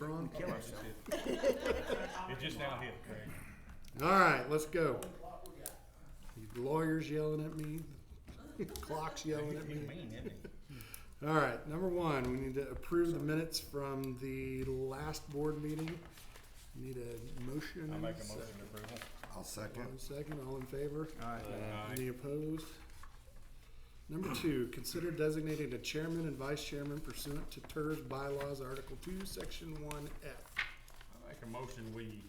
Wrong. Kill us. It just now hit, Craig. All right, let's go. The lawyer's yelling at me. Clock's yelling at He's me. mean, isn't he? All right, number one, we need to approve the minutes from the last board meeting. Need a motion. I make a and motion second. to approval. I'll second. 1 second, all in favor? Aye. Any opposed? Number two, consider designating a chairman and vice chairman pursuant to TIRZ bylaws, Article 2, Section 1F. I make a motion, we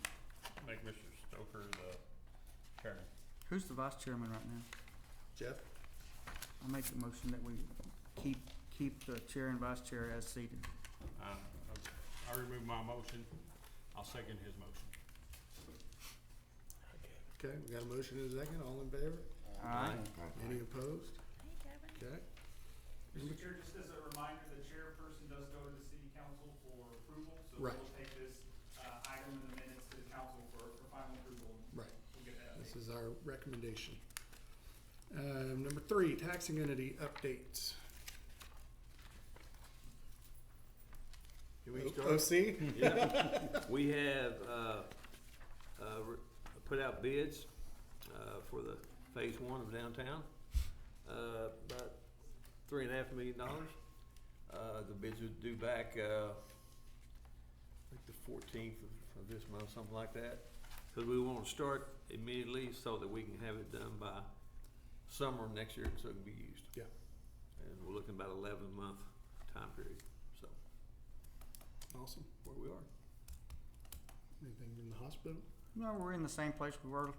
make Mr. Stoker the chairman. Who's the vice chairman right now? Jeff? I make the motion that we keep the chair and vice chair as seated. I remove my motion. I'll second his motion. Okay, we got a motion and a second, all in favor? Aye. Any opposed? Okay. Mr. Chair, just as a reminder, the chairperson does go to the city council for approval, so Right. we'll take this item in the minutes to the council for final approval. Right. We'll get that This update. is our recommendation. Number three, taxing entity updates. Can we start? OC? Yeah. We have, put out bids, for the phase one of downtown, about $3.5 million. The bids are due back, I think the 14th of this month, something like that. Cause we wanna start immediately so that we can have it done by summer next year, so it can be used. Yeah. And we're looking about 11-month time period, so Awesome. where we are. Anything in the hospital? No, we're in the same place we were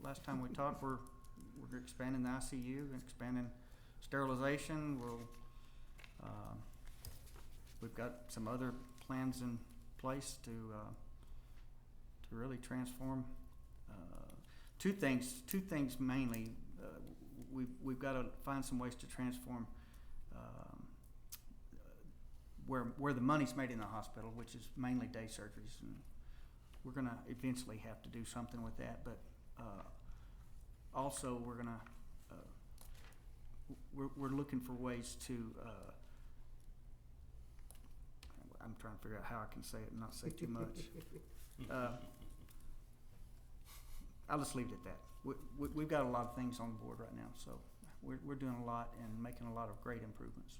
last time we talked. We're expanding the ICU and expanding sterilization. We've got some other plans in place to really transform, two things mainly. We've got to find some ways to transform, where the money's made in the hospital, which is mainly day surgeries, and we're gonna eventually have to do something with that. But also, we're gonna we're looking for ways to. I'm trying to figure out how I can say it and not say too much. I'll just leave it at that. We've got a lot of things on the board right now, so we're doing a lot and making a lot of great improvements.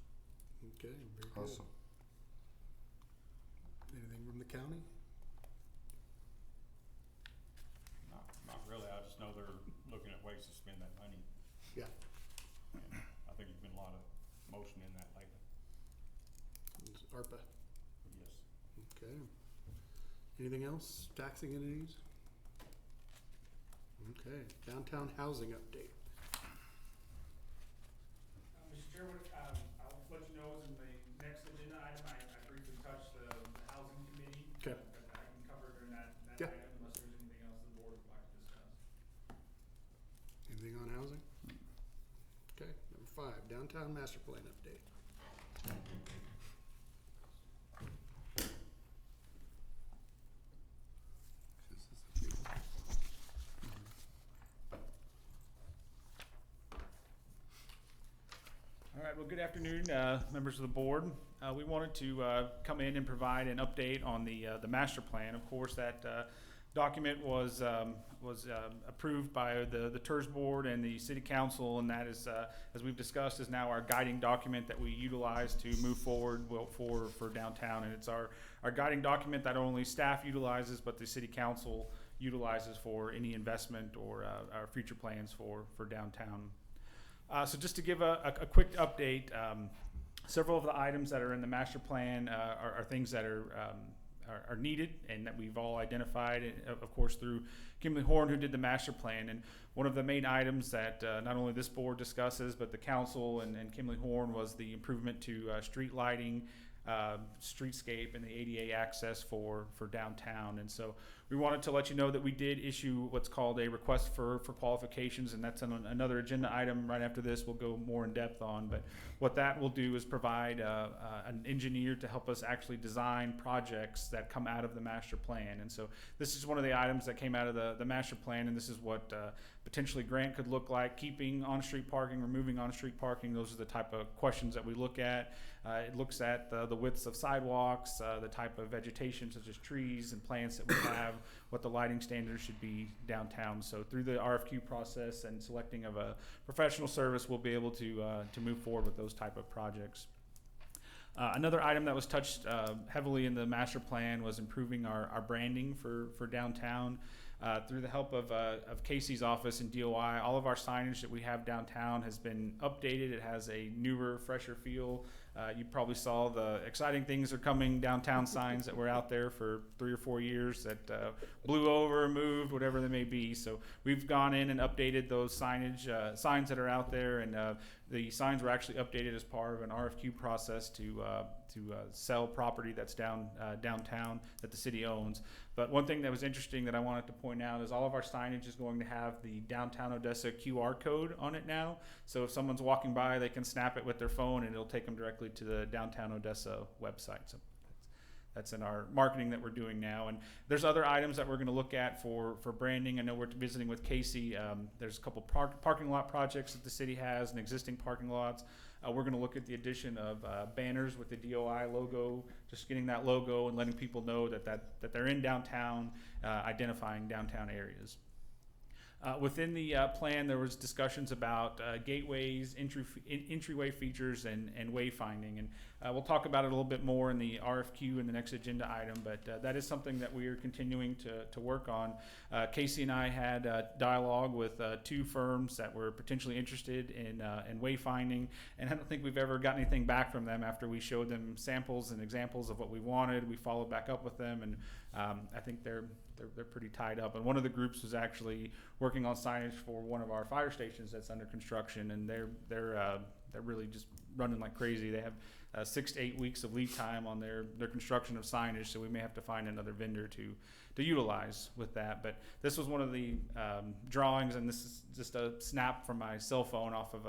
Okay, very good. Awesome. Anything from the county? Not really. I just know they're looking at ways to spend that money. Yeah. And I think there's been a lot of motion in that lately. It's ARPA. Yes. Okay. Anything else? Taxing entities? Okay. Downtown housing update. Mr. Chair, I'll let you know in the next agenda item, I briefly touched the housing committee. Okay. But I can cover during that Yeah. item unless there's anything else the board would like to discuss. Anything on housing? Okay. Number five, downtown master plan update. All right, well, good afternoon, members of the board. We wanted to come in and provide an update on the master plan. Of course, that document was approved by the TIRZ board and the city council, and that is, as we've discussed, is now our guiding document that we utilize to move forward for downtown. And it's our guiding document that only staff utilizes, but the city council utilizes for any investment or our future plans for downtown. So just to give a quick update, several of the items that are in the master plan are things that are needed and that we've all identified, of course, through Kimberly Horn, who did the master plan. And one of the main items that not only this board discusses, but the council and Kimberly Horn was the improvement to street lighting, streetscape, and the ADA access for downtown. And so we wanted to let you know that we did issue what's called a request for qualifications, and that's on another agenda item right after this we'll go more in depth on. But what that will do is provide an engineer to help us actually design projects that come out of the master plan. And so this is one of the items that came out of the master plan, and this is what potentially grant could look like: keeping on-street parking, removing on-street parking. Those are the type of questions that we look at. It looks at the widths of sidewalks, the type of vegetation such as trees and plants that we have, what the lighting standards should be downtown. So through the RFQ process and selecting of a professional service, we'll be able to move forward with those type of projects. Another item that was touched heavily in the master plan was improving our branding for downtown. Through the help of Casey's office and DOI, all of our signage that we have downtown has been updated. It has a newer, fresher feel. You probably saw the exciting things are coming downtown signs that were out there for 3 or 4 years that blew over, moved, whatever they may be. So we've gone in and updated those signs that are out there, and the signs were actually updated as part of an RFQ process to sell property that's downtown that the city owns. But one thing that was interesting that I wanted to point out is all of our signage is going to have the Downtown Odessa QR code on it now. So if someone's walking by, they can snap it with their phone and it'll take them directly to the Downtown Odessa website. So that's in our marketing that we're doing now. And there's other items that we're going to look at for branding. I know we're visiting with Casey. There's a couple parking lot projects that the city has and existing parking lots. We're going to look at the addition of banners with the DOI logo, just getting that logo and letting people know that they're in downtown, identifying downtown areas. Within the plan, there was discussions about gateways, entryway features, and wayfinding. And we'll talk about it a little bit more in the RFQ in the next agenda item, but that is something that we are continuing to work on. Casey and I had a dialogue with 2 firms that were potentially interested in wayfinding, and I don't think we've ever gotten anything back from them after we showed them samples and examples of what we wanted. We followed back up with them, and I think they're pretty tied up. And one of the groups was actually working on signage for one of our fire stations that's under construction, and they're really just running like crazy. They have 6 to 8 weeks of lead time on their construction of signage, so we may have to find another vendor to utilize with that. But this was one of the drawings, and this is just a snap from my cell phone off of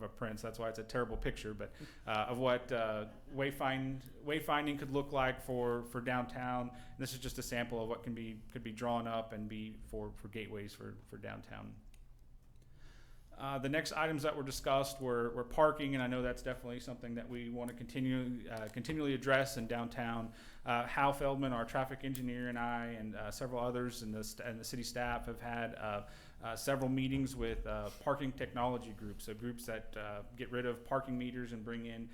a print, so that's why it's a terrible picture, but of what wayfinding could look like for downtown. And this is just a sample of what could be drawn up and be for gateways for downtown. The next items that were discussed were parking, and I know that's definitely something that we want to continually address in downtown. Hal Feldman, our traffic engineer, and I, and several others and the city staff have had several meetings with parking technology groups, so groups that get rid of parking meters and bring in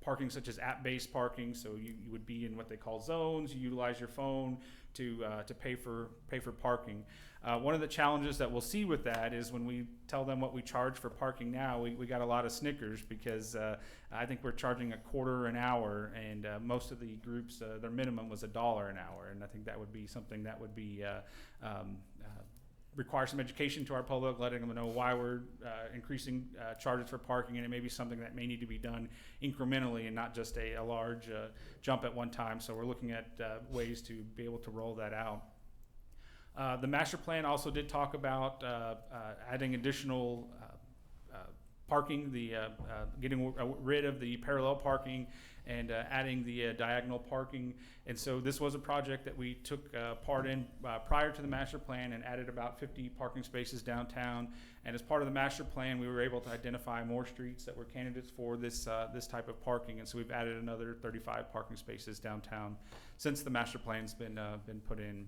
parking such as app-based parking. So you would be in what they call zones. You utilize your phone to pay for parking. One of the challenges that we'll see with that is when we tell them what we charge for parking now, we got a lot of snickers because I think we're charging $0.25 an hour, and most of the groups, their minimum was $1 an hour, and I think that would be something that would be require some education to our public, letting them know why we're increasing charges for parking, and it may be something that may need to be done incrementally and not just a large jump at one time. So we're looking at ways to be able to roll that out. The master plan also did talk about adding additional parking, getting rid of the parallel parking and adding the diagonal parking. And so this was a project that we took part in prior to the master plan and added about 50 parking spaces downtown. And as part of the master plan, we were able to identify more streets that were candidates for this type of parking. And so we've added another 35 parking spaces downtown since the master plan's been put in.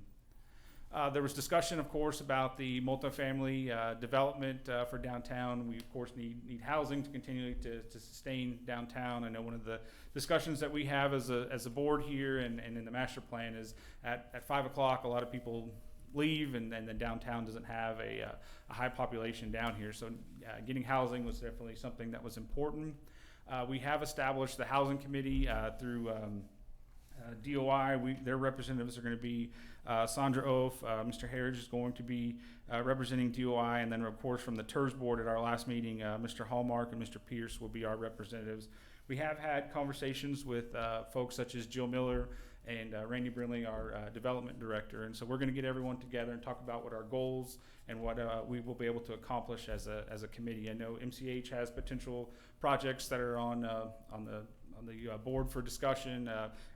There was discussion, of course, about the multifamily development for downtown. We, of course, need housing to continue to sustain downtown. I know one of the discussions that we have as a board here and in the master plan is at 5 o'clock, a lot of people leave, and then downtown doesn't have a high population down here. So getting housing was definitely something that was important. We have established the housing committee through DOI. Their representatives are going to be Sandra Oaf, Mr. Harridge is going to be representing DOI, and then of course from the TIRZ board at our last meeting, Mr. Hallmark and Mr. Pierce will be our representatives. We have had conversations with folks such as Jill Miller and Randy Brinley, our development director, and so we're going to get everyone together and talk about what our goals and what we will be able to accomplish as a committee. I know MCH has potential projects that are on board for discussion.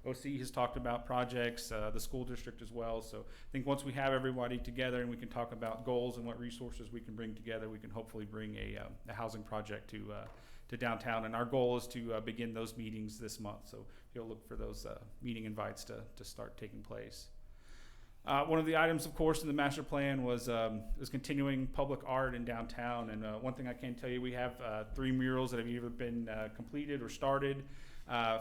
OC has talked about projects, the school district as well. So I think once we have everybody together and we can talk about goals and what resources we can bring together, we can hopefully bring a housing project to downtown. And our goal is to begin those meetings this month. So you'll look for those meeting invites to start taking place. One of the items, of course, in the master plan was continuing public art in downtown. And one thing I can tell you, we have 3 murals that have either been completed or started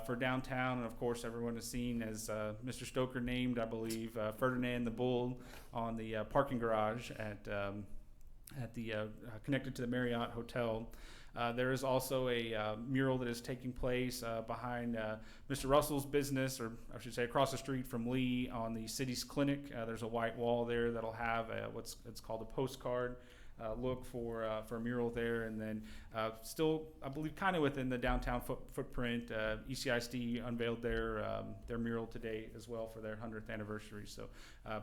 for downtown. And of course, everyone has seen, as Mr. Stoker named, I believe, Ferdinand the Bull on the parking garage at the connected to the Marriott Hotel. There is also a mural that is taking place behind Mr. Russell's business, or I should say across the street from Lee on the city's clinic. There's a white wall there that'll have it's called a postcard look for a mural there. And then still, I believe, kind of within the downtown footprint, ECISD unveiled their mural today as well for their 100th anniversary. So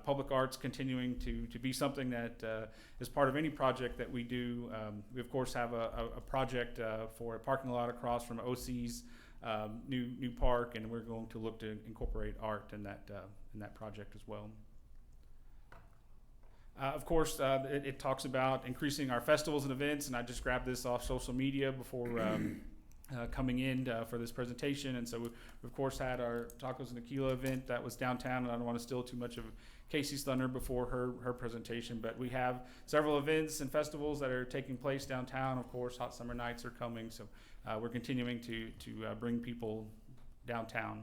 public art's continuing to be something that is part of any project that we do. We of course have a project for a parking lot across from OC's new park, and we're going to look to incorporate art in that project as well. Of course, it talks about increasing our festivals and events, and I just grabbed this off social media before coming in for this presentation. And so we of course had our Tacos and Tequila event that was downtown, and I don't want to steal too much of Casey's thunder before her presentation, but we have several events and festivals that are taking place downtown. Of course, Hot Summer Nights are coming, so we're continuing to bring people downtown.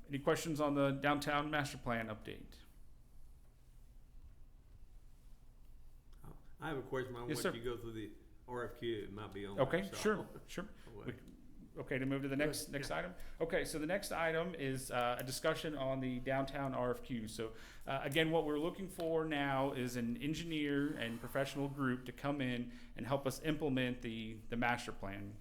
Any questions on the downtown master plan update? I have a question. I Yes, want sir. you to go through the RFQ. It might be on Okay, there, so- sure. Wait. Okay, to move to the next item? Okay, so the next item is a discussion on the downtown RFQ. So again, what we're looking for now is an engineer and professional group to come in and help us implement the master plan.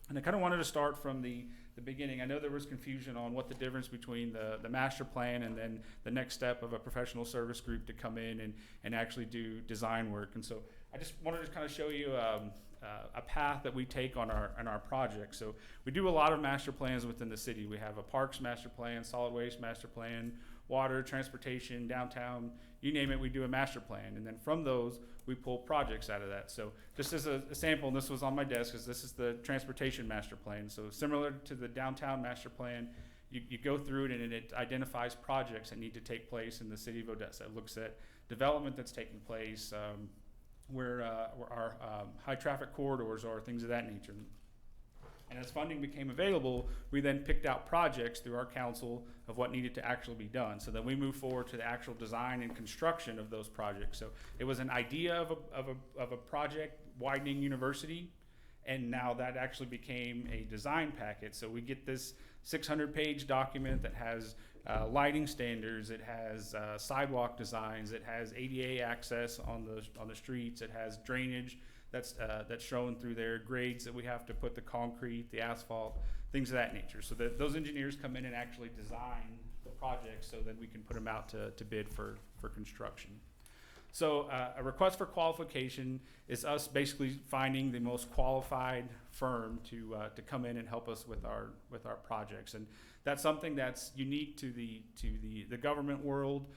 And I kind of wanted to start from the beginning. I know there was confusion on what the difference between the master plan and then the next step of a professional service group to come in and actually do design work. And so I just wanted to kind of show you a path that we take on our project. So we do a lot of master plans within the city. We have a parks master plan, solid waste master plan, water, transportation, downtown, you name it, we do a master plan. And then from those, we pull projects out of that. So just as a sample, and this was on my desk, is this is the transportation master plan. So similar to the downtown master plan, you go through it and it identifies projects that need to take place in the city of Odessa. It looks at development that's taking place, where our high traffic corridors are, things of that nature. And as funding became available, we then picked out projects through our council of what needed to actually be done. So then we moved forward to the actual design and construction of those projects. So it was an idea of a project, widening university, and now that actually became a design packet. So we get this 600-page document that has lighting standards, it has sidewalk designs, it has ADA access on the streets, it has drainage that's shown through there, grades that we have to put the concrete, the asphalt, things of that nature. So that those engineers come in and actually design the projects so that we can put them out to bid for construction. So a request for qualification is us basically finding the most qualified firm to come in and help us with our projects, and that's something that's unique to the government world.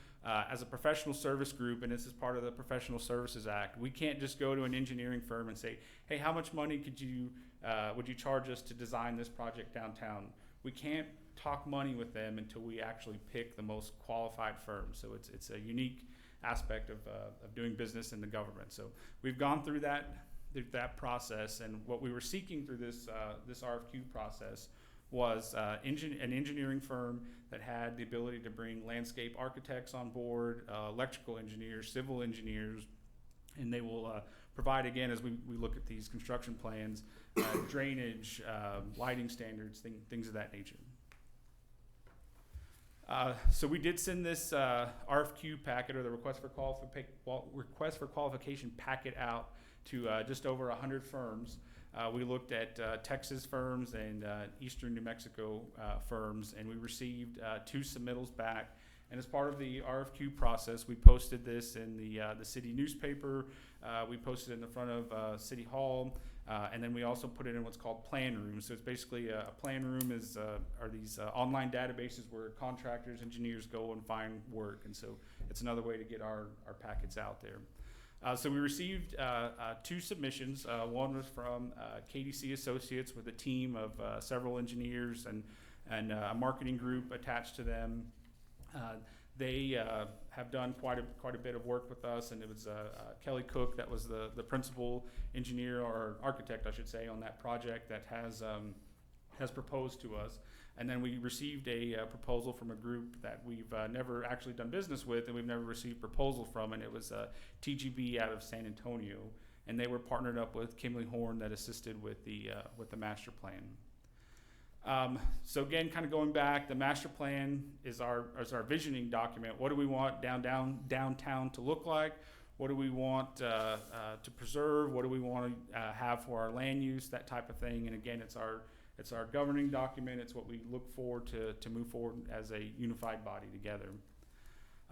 As a professional service group, and this is part of the Professional Services Act, we can't just go to an engineering firm and say, hey, how much money would you charge us to design this project downtown? We can't talk money with them until we actually pick the most qualified firm. So it's a unique aspect of doing business in the government. So we've gone through that process, and what we were seeking through this RFQ process was an engineering firm that had the ability to bring landscape architects on board, electrical engineers, civil engineers, and they will provide, again, as we look at these construction plans, drainage, lighting standards, things of that nature. So we did send this RFQ packet, or the request for qualification packet, out to just over 100 firms. We looked at Texas firms and Eastern New Mexico firms, and we received 2 submittals back. And as part of the RFQ process, we posted this in the city newspaper. We posted it in the front of City Hall. And then we also put it in what's called plan rooms. So it's basically a plan room are these online databases where contractors, engineers go and find work. And so it's another way to get our packets out there. So we received 2 submissions. One was from KDC Associates with a team of several engineers and a marketing group attached to them. They have done quite a bit of work with us, and it was Kelly Cook that was the principal engineer or architect, I should say, on that project that has proposed to us. And then we received a proposal from a group that we've never actually done business with, and we've never received proposal from, and it was TGB out of San Antonio, and they were partnered up with Kimley Horn that assisted with the master plan. So again, kind of going back, the master plan is our visioning document. What do we want downtown to look like? What do we want to preserve? What do we want to have for our land use? That type of thing. And again, it's our governing document. It's what we look for to move forward as a unified body together.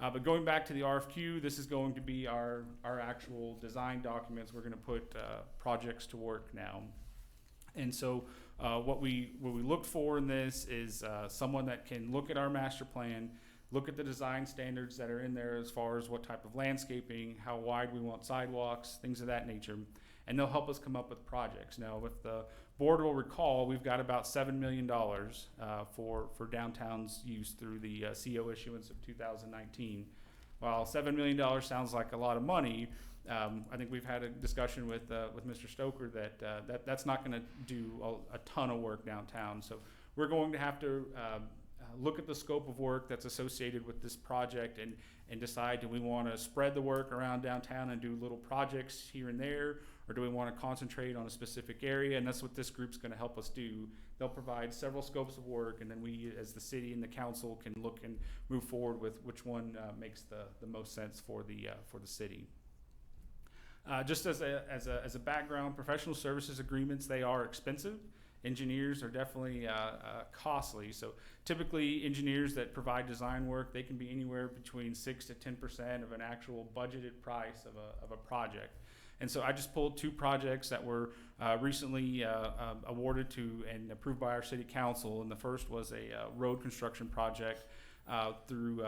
But going back to the RFQ, this is going to be our actual design documents. We're going to put projects to work now. And so what we look for in this is someone that can look at our master plan, look at the design standards that are in there as far as what type of landscaping, how wide we want sidewalks, things of that nature, and they'll help us come up with projects. Now, if the board will recall, we've got about $7 million for downtown's use through the CO issuance of 2019. While $7 million sounds like a lot of money, I think we've had a discussion with Mr. Stoker that that's not going to do a ton of work downtown. So we're going to have to look at the scope of work that's associated with this project and decide, do we want to spread the work around downtown and do little projects here and there, or do we want to concentrate on a specific area? And that's what this group's going to help us do. They'll provide several scopes of work, and then we, as the city and the council, can look and move forward with which one makes the most sense for the city. Just as a background, professional services agreements, they are expensive. Engineers are definitely costly. So typically engineers that provide design work, they can be anywhere between 6 to 10% of an actual budgeted price of a project. And so I just pulled 2 projects that were recently awarded to and approved by our city council. And the first was a road construction project through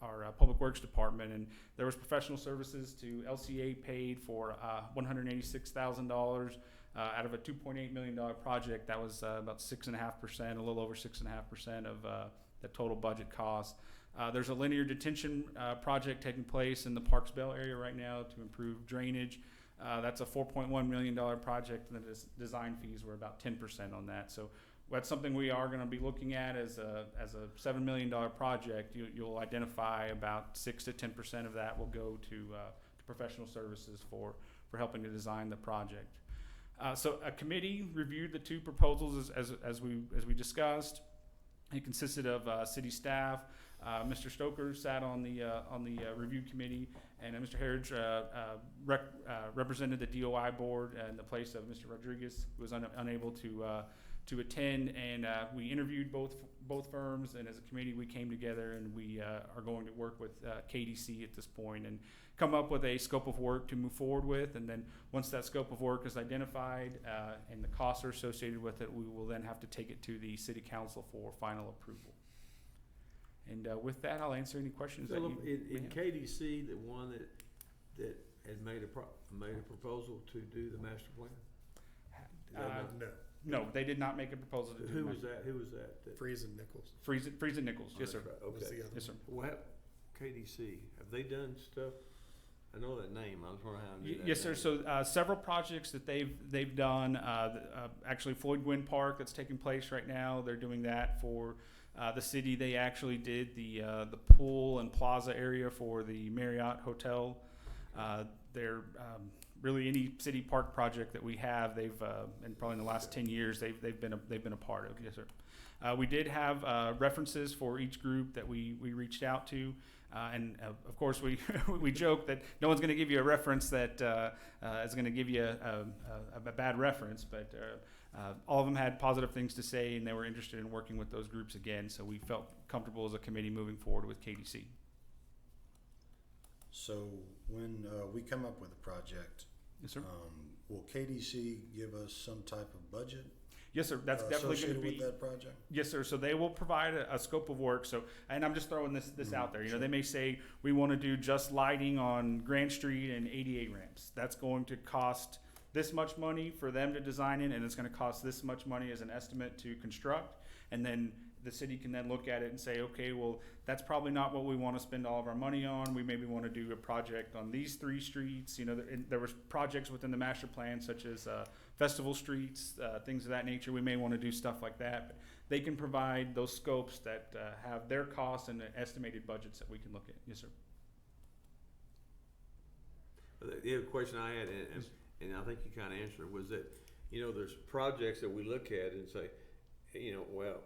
our Public Works Department, and there was professional services to LCA paid for $186,000 out of a $2.8 million project. That was about 6.5%, a little over 6.5% of the total budget cost. There's a linear detention project taking place in the Parks Bell area right now to improve drainage. That's a $4.1 million project, and the design fees were about 10% on that. So that's something we are going to be looking at as a $7 million project. You'll identify about 6 to 10% of that will go to professional services for helping to design the project. So a committee reviewed the 2 proposals as we discussed. It consisted of city staff. Mr. Stoker sat on the review committee, and Mr. Harridge represented the DOI board in the place of Mr. Rodriguez, who was unable to attend, and we interviewed both firms, and as a committee we came together, and we are going to work with KDC at this point and come up with a scope of work to move forward with. And then once that scope of work is identified and the costs are associated with it, we will then have to take it to the city council for final approval. And with that, I'll answer any questions. Philip, that you in have. KDC, the one that had made a proposal to do the master plan? No. No, they did not make a proposal to do Who that. was that? Who was that? Freeze and Nichols. Freeze and Nichols, yes, sir. Okay. Was the other Yes, sir. What, KDC, have they done stuff? I know that name. I was wondering how I knew that Yes, sir. name. So several projects that they've done. Actually, Floyd Gwynn Park that's taking place right now. They're doing that for the city. They actually did the pool and plaza area for the Marriott Hotel. They're really any city park project that we have. They've and probably in the last 10 years they've been a part of. Yes, sir. We did have references for each group that we reached out to. And of course, we joke that no one's going to give you a reference that is going to give you a bad reference, but all of them had positive things to say, and they were interested in working with those groups again. So we felt comfortable as a committee moving forward with KDC. So when we come up with a project, Yes, sir. Will KDC give us some type of budget Yes, sir. That's definitely going to associated be. with that project? Yes, sir. So they will provide a scope of work. So, and I'm just throwing this out there. You know, they may say we want to do just lighting on Grand Street and 88 ramps. That's going to cost this much money for them to design it, and it's going to cost this much money as an estimate to construct. And then the city can then look at it and say, okay, well, that's probably not what we want to spend all of our money on. We maybe want to do a project on these 3 streets. You know, there was projects within the master plan such as festival streets, things of that nature. We may want to do stuff like that. But they can provide those scopes that have their costs and the estimated budgets that we can look at. Yes, sir. The other question I had, and I think you kind of answered, was that, you know, there's projects that we look at and say, you know, well,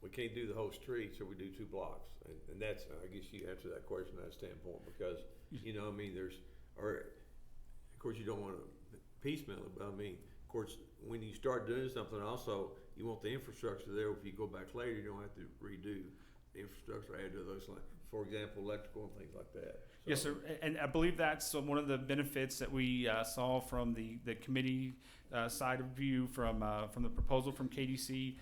we can't do the whole street, so we do 2 blocks. And that's, I guess you answer that question from that standpoint, because, you know, I mean, of course, you don't want to piecemeal it, but I mean, of course, when you start doing something, also, you want the infrastructure there. If you go back later, you don't have to redo the infrastructure, add to those, like, for example, electrical and things like that. So, Yes, sir. And I believe that's one of the benefits that we saw from the committee side of view from the proposal from KDC.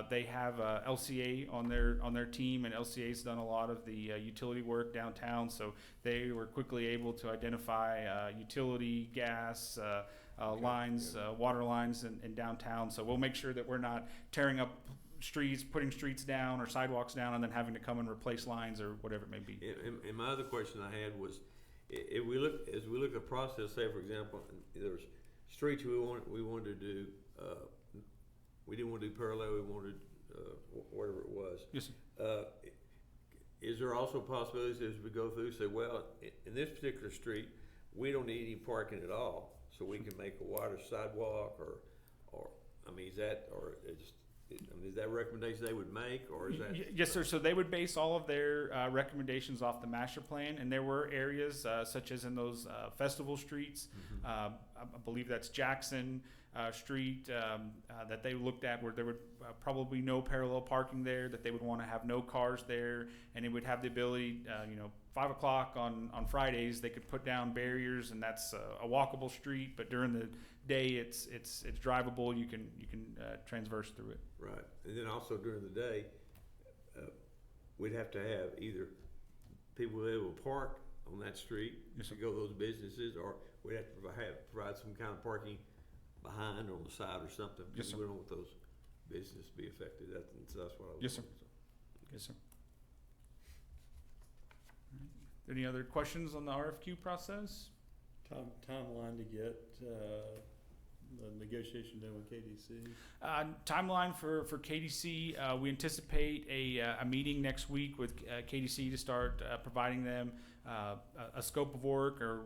They have LCA on their team, and LCA's done a lot of the utility work downtown. So they were quickly able to identify utility, gas lines, water lines in downtown. So we'll make sure that we're not tearing up streets, putting streets down or sidewalks down, and then having to come and replace lines or whatever it may be. And my other question I had was, as we look at the process, say for example, there's streets we wanted to do. We didn't want to do parallel. We wanted whatever it was. Yes, sir. Is there also possibilities as we go through, say, well, in this particular street, we don't need any parking at all, so we can make a wider sidewalk, or I mean, is that recommendation they would make, or is that? Yes, sir. So they would base all of their recommendations off the master plan, and there were areas such as in those festival streets. I believe that's Jackson Street that they looked at, where there would probably no parallel parking there, that they would want to have no cars there, and it would have the ability, 5 o'clock on Fridays, they could put down barriers, and that's a walkable street, but during the day it's drivable. You can transverse through it. Right, and then also during the day, we'd have to have either people that will park on that street to go to those businesses, or we'd have to provide some kind of parking behind or on the side or something. Yes, sir. We don't want those businesses to be affected. That's what I was. Yes, sir. Yes, sir. Any other questions on the RFQ process? Timeline to get the negotiation done with KDC? Timeline for KDC, we anticipate a meeting next week with KDC to start providing them a scope of work, or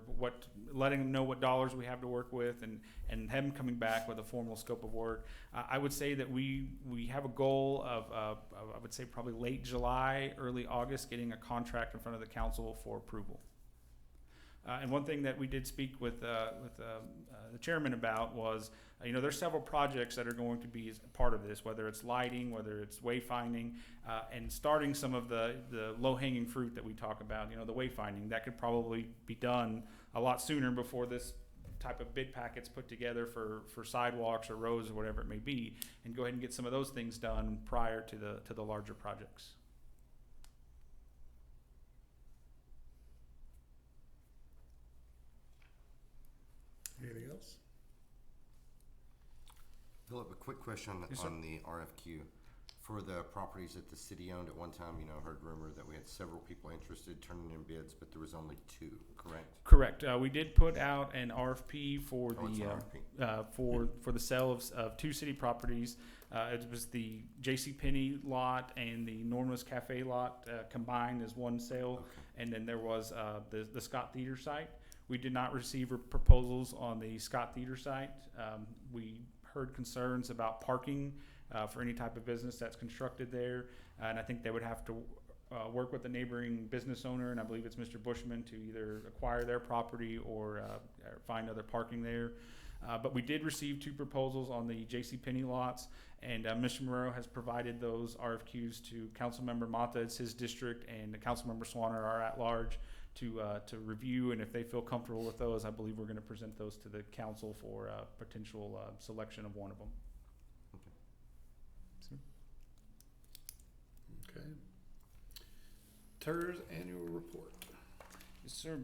letting them know what dollars we have to work with, and them coming back with a formal scope of work. I would say that we have a goal of I would say probably late July, early August, getting a contract in front of the council for approval. And one thing that we did speak with the chairman about was, there's several projects that are going to be part of this, whether it's lighting, whether it's wayfinding, and starting some of the low-hanging fruit that we talk about. The wayfinding, that could probably be done a lot sooner before this type of bid packets put together for sidewalks or roads or whatever it may be, and go ahead and get some of those things done prior to the larger projects. Anything else? Philip, a quick question Yes, sir. on the RFQ. For the properties that the city owned at one time, heard rumor that we had several people interested turning in bids, but there was only 2, correct? Correct. We did put out an RFP for It's an RFP. for the sale of 2 city properties. It was the JCPenney lot and the Norma's Cafe lot combined as one sale, Okay. and then there was the Scott Theater site. We did not receive proposals on the Scott Theater site. We heard concerns about parking for any type of business that's constructed there, and I think they would have to work with the neighboring business owner, and I believe it's Mr. Bushman, to either acquire their property or find other parking there. But we did receive 2 proposals on the JCPenney lots, and Mr. Moreau has provided those RFQs to Councilmember Mata. It's his district, and Councilmember Swanner, our at-large, to review, and if they feel comfortable with those, I believe we're going to present those to the council for potential selection of one of them. Okay. TIRZ annual report. Yes, sir.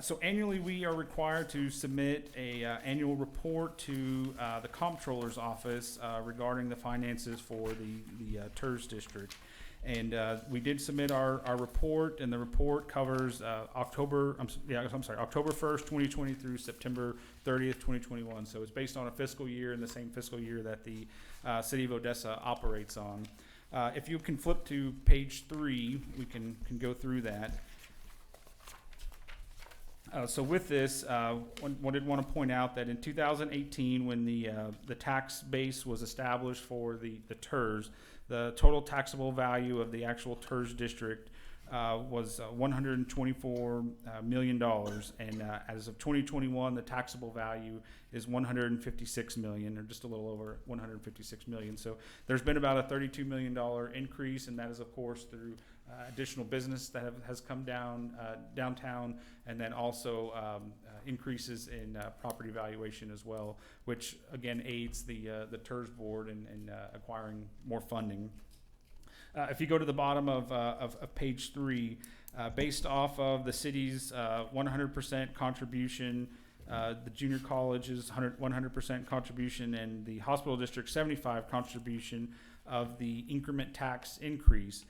So annually, we are required to submit a annual report to the comptroller's office regarding the finances for the TIRZ district. And we did submit our report, and the report covers October 1st, 2020 through September 30th, 2021. So it's based on a fiscal year in the same fiscal year that the city of Odessa operates on. If you can flip to page 3, we can go through that. So with this, I did want to point out that in 2018, when the tax base was established for the TIRZ, the total taxable value of the actual TIRZ district was $124 million, and as of 2021, the taxable value is $156 million, or just a little over $156 million. So there's been about a $32 million increase, and that is, of course, through additional business that has come downtown, and then also increases in property valuation as well, which again aids the TIRZ board in acquiring more funding. If you go to the bottom of page 3, based off of the city's 100% contribution, the junior college's 100% contribution, and the hospital district 75% contribution of the increment tax increase,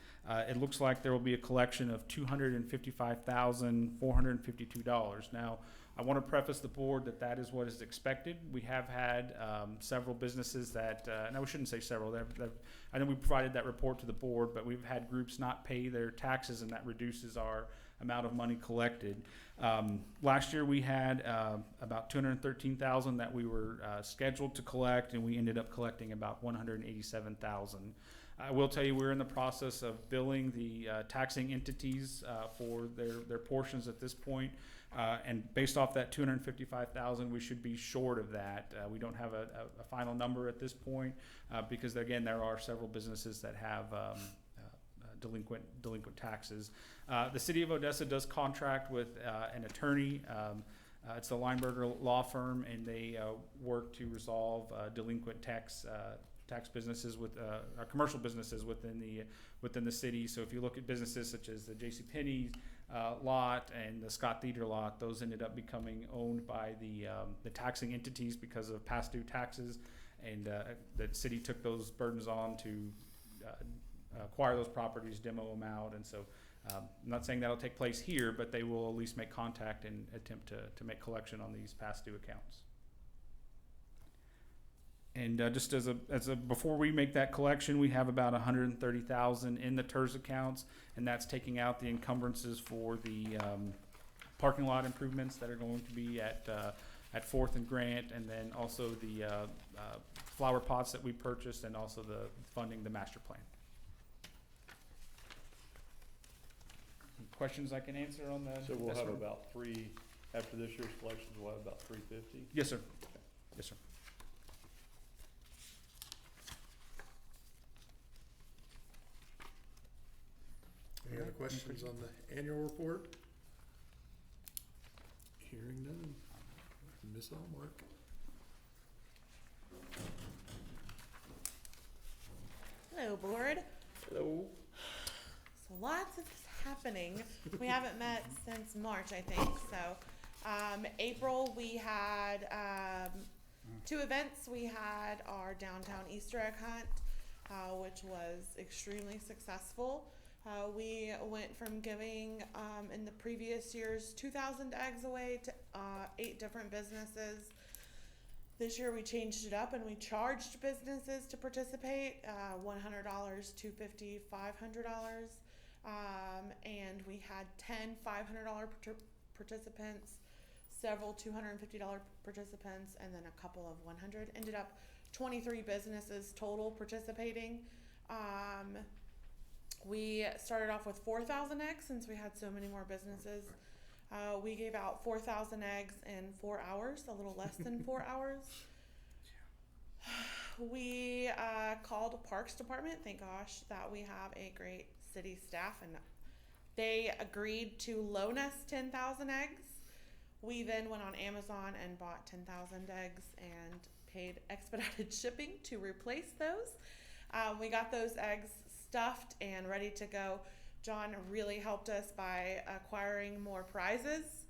it looks like there will be a collection of $255,452. Now, I want to preface the board that is what is expected. We have had several businesses that, and I shouldn't say several, I know we provided that report to the board, but we've had groups not pay their taxes, and that reduces our amount of money collected. Last year we had about $213,000 that we were scheduled to collect, and we ended up collecting about $187,000. I will tell you, we're in the process of billing the taxing entities for their portions at this point. And based off that $255,000, we should be short of that. We don't have a final number at this point because, again, there are several businesses that have delinquent taxes. The city of Odessa does contract with an attorney. It's the Lineberger Law Firm, and they work to resolve delinquent tax businesses with commercial businesses within the city. So if you look at businesses such as the JCPenney lot and the Scott Theater lot, those ended up becoming owned by the taxing entities because of past due taxes, and the city took those burdens on to acquire those properties, demo them out, and so I'm not saying that'll take place here, but they will at least make contact and attempt to make collection on these past due accounts. And just as a before we make that collection, we have about $130,000 in the TIRZ accounts, and that's taking out the encumbrances for the parking lot improvements that are going to be at 4th and Grant, and then also the flower pots that we purchased, and also the funding the master plan. Any questions I can answer on the? So we'll have about after this year's collections, we'll have about 350? Yes, sir. Yes, sir. Any other questions on the annual report? Hearing none. Ms. Allmark. Hello, board. Hello. So lots is happening. We haven't met since March, I think. So April, we had 2 events. We had our downtown Easter egg hunt, which was extremely successful. We went from giving, in the previous years, 2,000 eggs away to 8 different businesses. This year we changed it up and we charged businesses to participate, $100, $250, $500. And we had 10 $500 participants, several $250 participants, and then a couple of 100. Ended up 23 businesses total participating. We started off with 4,000 eggs since we had so many more businesses. We gave out 4,000 eggs in 4 hours, a little less than 4 hours. We called Parks Department. Thank gosh that we have a great city staff, and They agreed to loan us 10,000 eggs. We then went on Amazon and bought 10,000 eggs and paid expedited shipping to replace those. We got those eggs stuffed and ready to go. John really helped us by acquiring more prizes.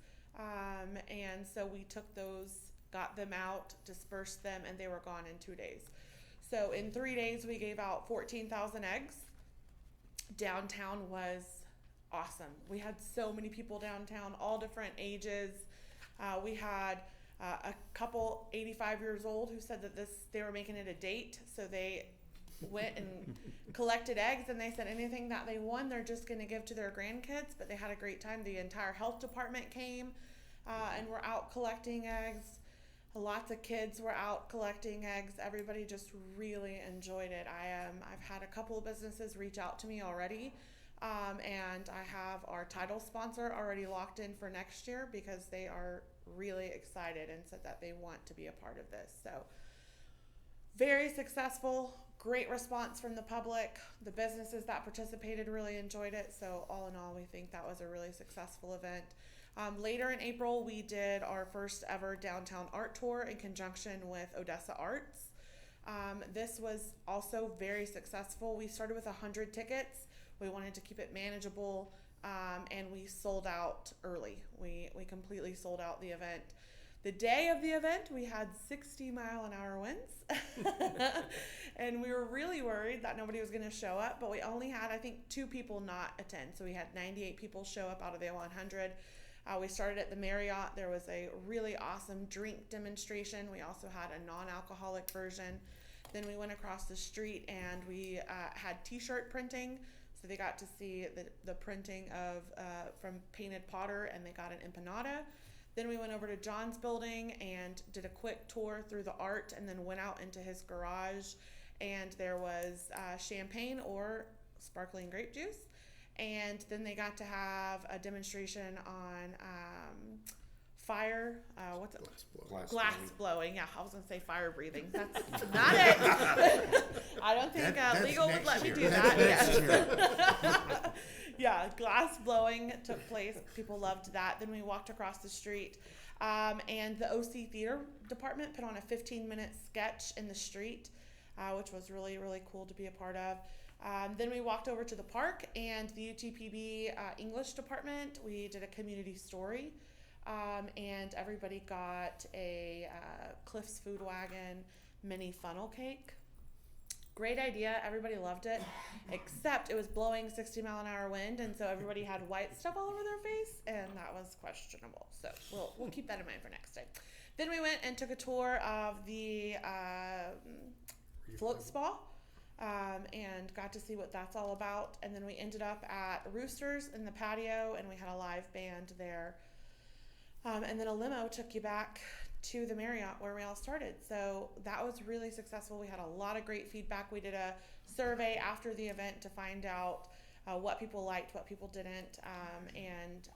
And so we took those, got them out, dispersed them, and they were gone in 2 days. So in 3 days, we gave out 14,000 eggs. Downtown was awesome. We had so many people downtown, all different ages. We had a couple 85 years old who said that they were making it a date, so they went and collected eggs, and they said anything that they won they're just going to give to their grandkids. But they had a great time. The entire health department came and were out collecting eggs. Lots of kids were out collecting eggs. Everybody just really enjoyed it. I've had a couple of businesses reach out to me already, and I have our title sponsor already locked in for next year because they are really excited and said that they want to be a part of this. So very successful, great response from the public. The businesses that participated really enjoyed it. So all in all, we think that was a really successful event. Later in April, we did our first ever downtown art tour in conjunction with Odessa Arts. This was also very successful. We started with 100 tickets. We wanted to keep it manageable, and we sold out early. We completely sold out the event. The day of the event, we had 60-mile-an-hour winds, and we were really worried that nobody was going to show up, but we only had, I think, 2 people not attend. So we had 98 people show up out of the 100. We started at the Marriott. There was a really awesome drink demonstration. We also had a non-alcoholic version. Then we went across the street and we had t-shirt printing. So they got to see the printing of from Painted Potter, and they got an empanada. Then we went over to John's building and did a quick tour through the art, and then went out into his garage, and there was champagne or sparkling grape juice. And then they got to have a demonstration on fire, what's it? Glass blowing. Yeah, I was going to say fire breathing. That's not it. I don't think legal would let me do that. Yes. Yeah, glass blowing took place. People loved that. Then we walked across the street, and the OC Theater Department put on a 15-minute sketch in the street, which was really, really cool to be a part of. Then we walked over to the park, and the UTPB English department, we did a community story, and everybody got a Cliff's Food Wagon mini funnel cake. Great idea. Everybody loved it, except it was blowing 60-mile-an-hour wind, and so everybody had white stuff all over their face, and that was questionable. So we'll keep that in mind for next time. Then we went and took a tour of the float spa. And got to see what that's all about. And then we ended up at Roosters in the patio, and we had a live band there. And then a limo took you back to the Marriott where we all started. So that was really successful. We had a lot of great feedback. We did a survey after the event to find out what people liked, what people didn't, and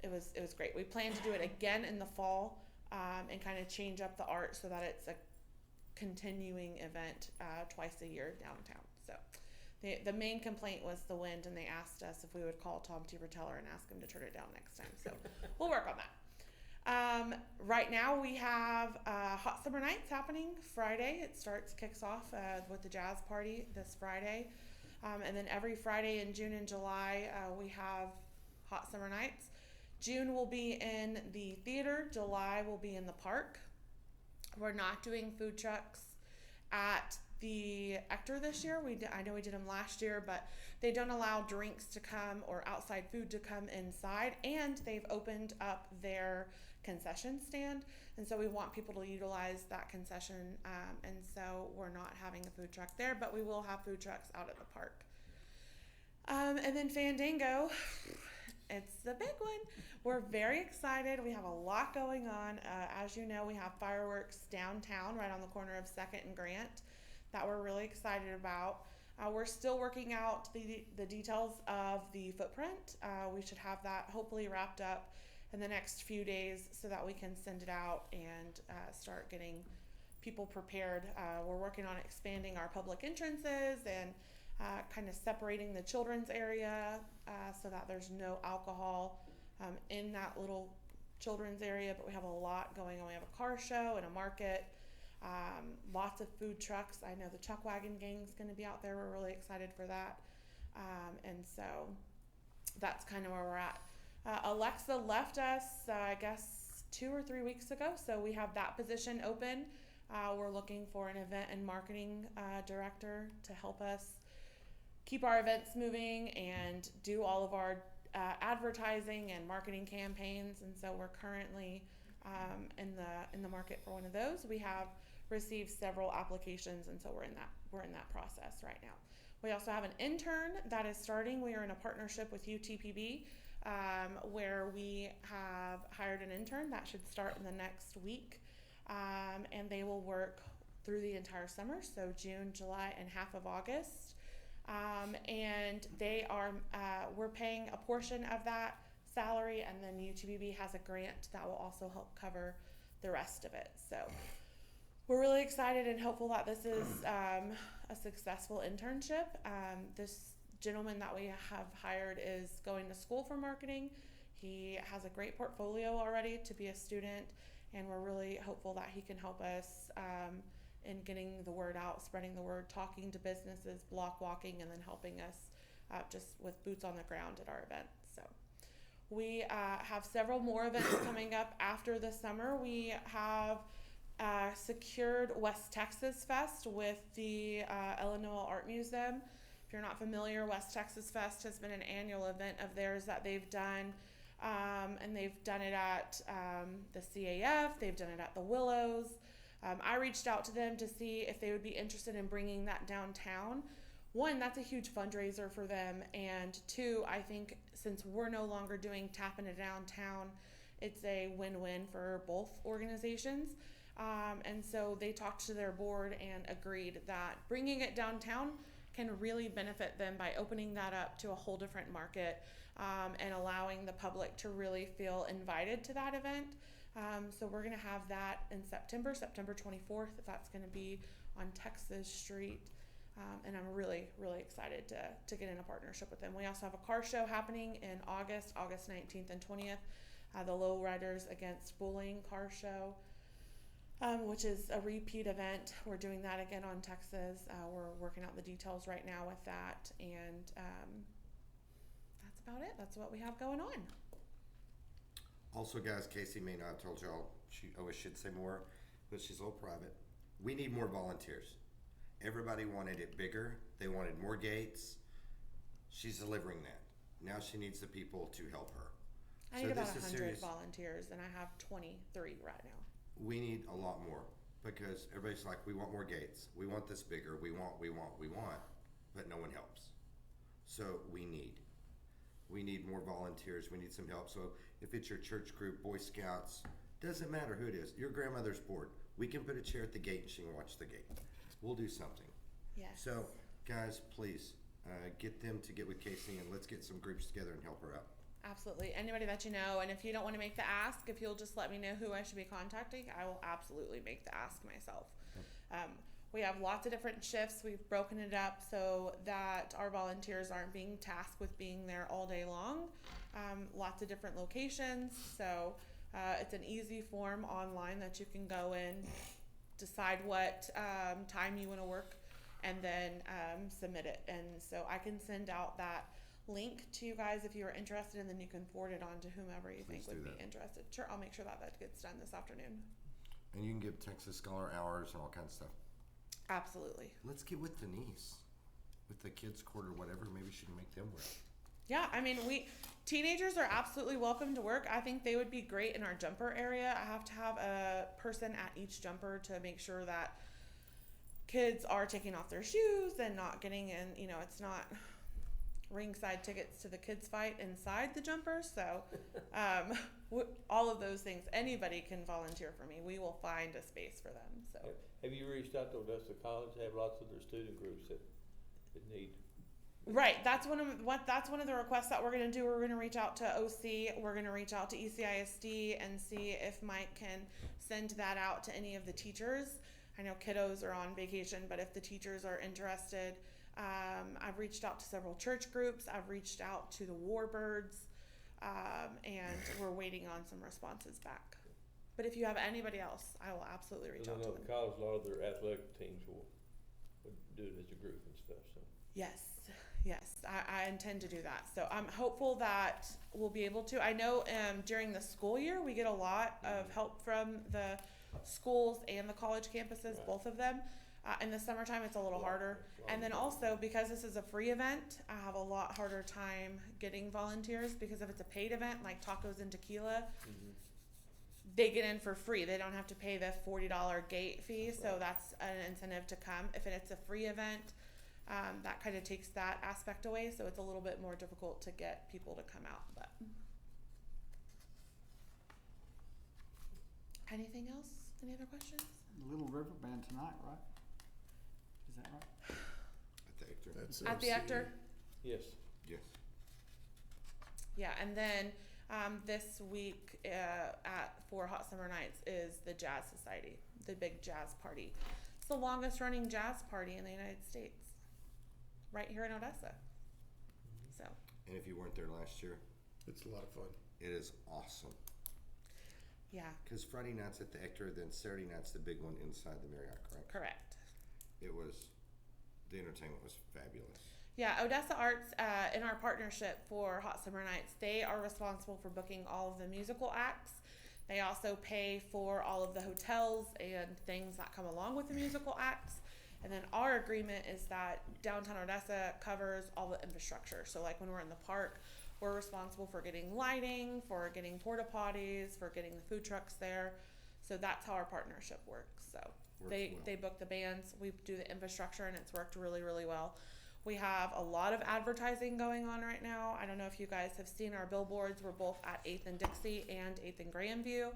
it was great. We plan to do it again in the fall, and kind of change up the art so that it's a continuing event twice a year downtown. So the main complaint was the wind, and they asked us if we would call Tom Teever-Teller and ask him to turn it down next time. So we'll work on that. Right now we have Hot Summer Nights happening Friday. It kicks off with the jazz party this Friday. And then every Friday in June and July we have Hot Summer Nights. June will be in the theater. July will be in the park. We're not doing food trucks at the Ector this year. I know we did them last year, but they don't allow drinks to come or outside food to come inside, and they've opened up their concession stand, and so we want people to utilize that concession, and so we're not having a food truck there, but we will have food trucks out at the park. And then Fandango, it's the big one. We're very excited. We have a lot going on. As you know, we have fireworks downtown right on the corner of 2nd and Grant that we're really excited about. We're still working out the details of the footprint. We should have that hopefully wrapped up in the next few days so that we can send it out and start getting people prepared. We're working on expanding our public entrances and kind of separating the children's area so that there's no alcohol in that little children's area, but we have a lot going on. We have a car show and a market, lots of food trucks. I know the Chuck Wagon Gang's going to be out there. We're really excited for that. And so that's kind of where we're at. Alexa left us, I guess, 2 or 3 weeks ago, so we have that position open. We're looking for an event and marketing director to help us keep our events moving and do all of our advertising and marketing campaigns. And so we're currently in the market for one of those. We have received several applications, and so we're in that process right now. We also have an intern that is starting. We are in a partnership with UTPB where we have hired an intern that should start in the next week, and they will work through the entire summer, so June, July, and half of August. And they are we're paying a portion of that salary, and then UTPB has a grant that will also help cover the rest of it. So we're really excited and hopeful that this is a successful internship. This gentleman that we have hired is going to school for marketing. He has a great portfolio already to be a student, and we're really hopeful that he can help us in getting the word out, spreading the word, talking to businesses, block walking, and then helping us just with boots on the ground at our event. So we have several more events coming up after the summer. We have secured West Texas Fest with the Illinois Art Museum. If you're not familiar, West Texas Fest has been an annual event of theirs that they've done, and they've done it at the CAF, they've done it at the Willows. I reached out to them to see if they would be interested in bringing that downtown. One, that's a huge fundraiser for them, and two, I think since we're no longer doing Tap Into Downtown, it's a win-win for both organizations. And so they talked to their board and agreed that bringing it downtown can really benefit them by opening that up to a whole different market and allowing the public to really feel invited to that event. So we're going to have that in September 24th. That's going to be on Texas Street. And I'm really, really excited to get in a partnership with them. We also have a car show happening in August 19th and 20th, the Lowriders Against Bullying car show, which is a repeat event. We're doing that again on Texas. We're working out the details right now with that. And that's about it. That's what we have going on. Also, guys, Casey may not have told y'all, she always should say more, but she's a little private. We need more volunteers. Everybody wanted it bigger. They wanted more gates. She's delivering that. Now she needs the people to help her. I need about 100 volunteers, and I have 23 right now. We need a lot more because everybody's like, we want more gates. We want this bigger. We want, but no one helps. So we need more volunteers. We need some help. So if it's your church group, Boy Scouts, doesn't matter who it is. Your grandmother's bored. We can put a chair at the gate and she can watch the gate. We'll do something. Yes. So guys, please get them to get with Casey and let's get some groups together and help her out. Absolutely. Anybody that you know, and if you don't want to make the ask, if you'll just let me know who I should be contacting, I will absolutely make the ask myself. We have lots of different shifts. We've broken it up so that our volunteers aren't being tasked with being there all day long. Lots of different locations. So it's an easy form online that you can go in, decide what time you want to work, and then submit it. And so I can send out that link to you guys if you are interested, and then you can forward it on to whomever you think would be interested. Sure, I'll make sure that gets done this afternoon. And you can give Texas Scholar hours and all kinds of stuff. Absolutely. Let's get with Denise with the kids' court or whatever. Maybe she can make them work. Yeah, I mean, teenagers are absolutely welcome to work. I think they would be great in our jumper area. I have to have a person at each jumper to make sure that kids are taking off their shoes and not getting in, it's not ringside tickets to the kids fight inside the jumper. So all of those things, anybody can volunteer for me. We will find a space for them. So have you reached out to Odessa College? They have lots of their student groups that need. Right, that's one of the requests that we're going to do. We're going to reach out to OC. We're going to reach out to ECISD and see if Mike can send that out to any of the teachers. I know kiddos are on vacation, but if the teachers are interested, I've reached out to several church groups. I've reached out to the Warbirds, and we're waiting on some responses back. But if you have anybody else, I will absolutely reach out to I know them. the college, a lot of their athletic teams will do it as a group and stuff, so. Yes, I intend to do that. So I'm hopeful that we'll be able to. I know during the school year, we get a lot of help from the schools and the college campuses, Right. both of them. In the summertime, it's a little harder. And then also, because this is a free event, I have a lot harder time getting volunteers, because if it's a paid event, like tacos and tequila, they get in for free. They don't have to pay the $40 gate fee, so Right. that's an incentive to come. If it's a free event, that kind of takes that aspect away, so it's a little bit more difficult to get people to come out. But anything else? Any other questions? The Little River Band tonight, right? Is that right? At the Ector. That's At the Ector? Yes. Yes. Yeah, and then this week for Hot Summer Nights is the Jazz Society, the big jazz party. It's the longest running jazz party in the United States, right here in Odessa. So, And if you weren't there last year, It's a lot of fun. it is awesome. yeah, Because Friday night's at the Ector, then Saturday night's the big one inside the Marriott, correct? correct. It was, the entertainment was fabulous. Yeah, Odessa Arts, in our partnership for Hot Summer Nights, they are responsible for booking all of the musical acts. They also pay for all of the hotels and things that come along with the musical acts. And then our agreement is that Downtown Odessa covers all the infrastructure. So like when we're in the park, we're responsible for getting lighting, for getting porta potties, for getting the food trucks there. So that's how our partnership works. So Works they well. book the bands, we do the infrastructure, and it's worked really, really well. We have a lot of advertising going on right now. I don't know if you guys have seen our billboards. We're both at 8th and Dixie and 8th and Grandview.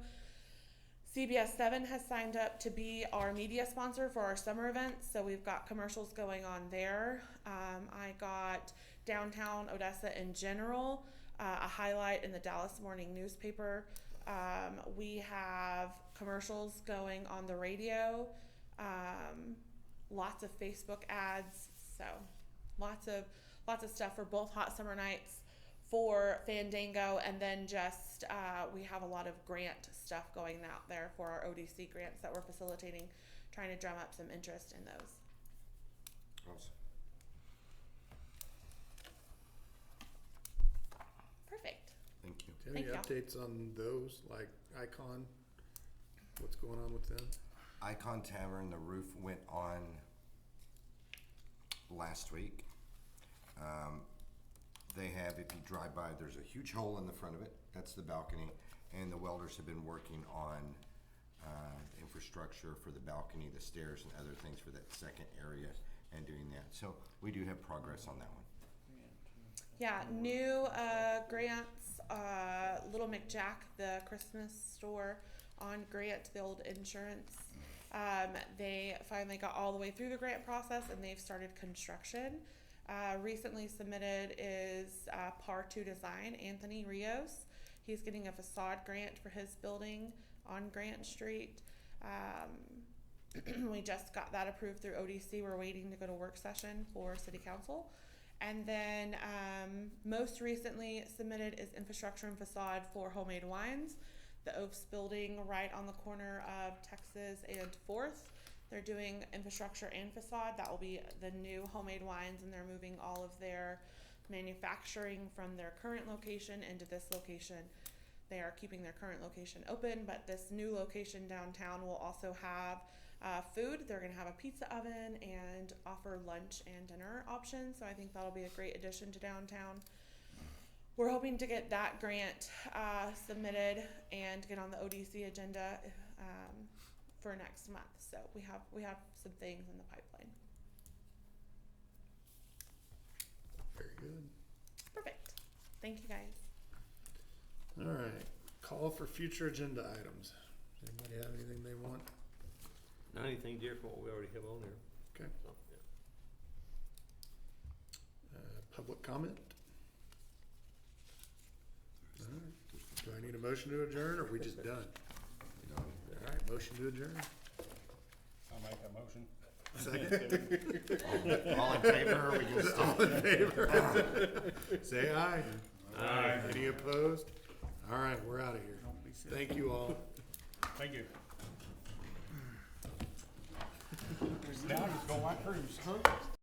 CBS 7 has signed up to be our media sponsor for our summer events, so we've got commercials going on there. I got Downtown Odessa in general, a highlight in the Dallas Morning newspaper. We have commercials going on the radio, lots of Facebook ads, so lots of stuff for both Hot Summer Nights, for Fandango, and then just we have a lot of grant stuff going out there for our ODC grants that we're facilitating, trying to drum up some interest in those. Awesome. Perfect. Thank you. Do you have any Thank updates on those, like Icon? What's going on with them? Icon Tavern, the roof went on last week. They have, if you drive by, there's a huge hole in the front of it. That's the balcony. And the welders have been working on infrastructure for the balcony, the stairs, and other things for that second area and doing that. So we do have progress on that one. Yeah, new grants, Little McJack, the Christmas store on grant, the old insurance. They finally got all the way through the grant process and they've started construction. Recently submitted is Par 2 Design, Anthony Rios. He's getting a facade grant for his building on Grant Street. We just got that approved through ODC. We're waiting to go to work session for City Council. And then most recently submitted is infrastructure and facade for Homemade Wines, the Oafs building right on the corner of Texas and 4th. They're doing infrastructure and facade. That will be the new Homemade Wines, and they're moving all of their manufacturing from their current location into this location. They are keeping their current location open, but this new location downtown will also have food. They're going to have a pizza oven and offer lunch and dinner options. So I think that'll be a great addition to downtown. We're hoping to get that grant submitted and get on the ODC agenda for next month. So we have some things in the pipeline. Very good. Perfect. Thank you guys. All right. Call for future agenda items. Does anybody have anything they want? Not anything different from what we already have on there. Okay. So, yeah. Public comment? All right. Do I need a motion to adjourn, or are we just done? All right, motion to adjourn. I'll make a motion. Second? All in favor, or we can just All in favor? Say aye. Aye. Any opposed? All right, we're out of here. Don't be silly. Thank you all. Thank you. Now just go like cruise.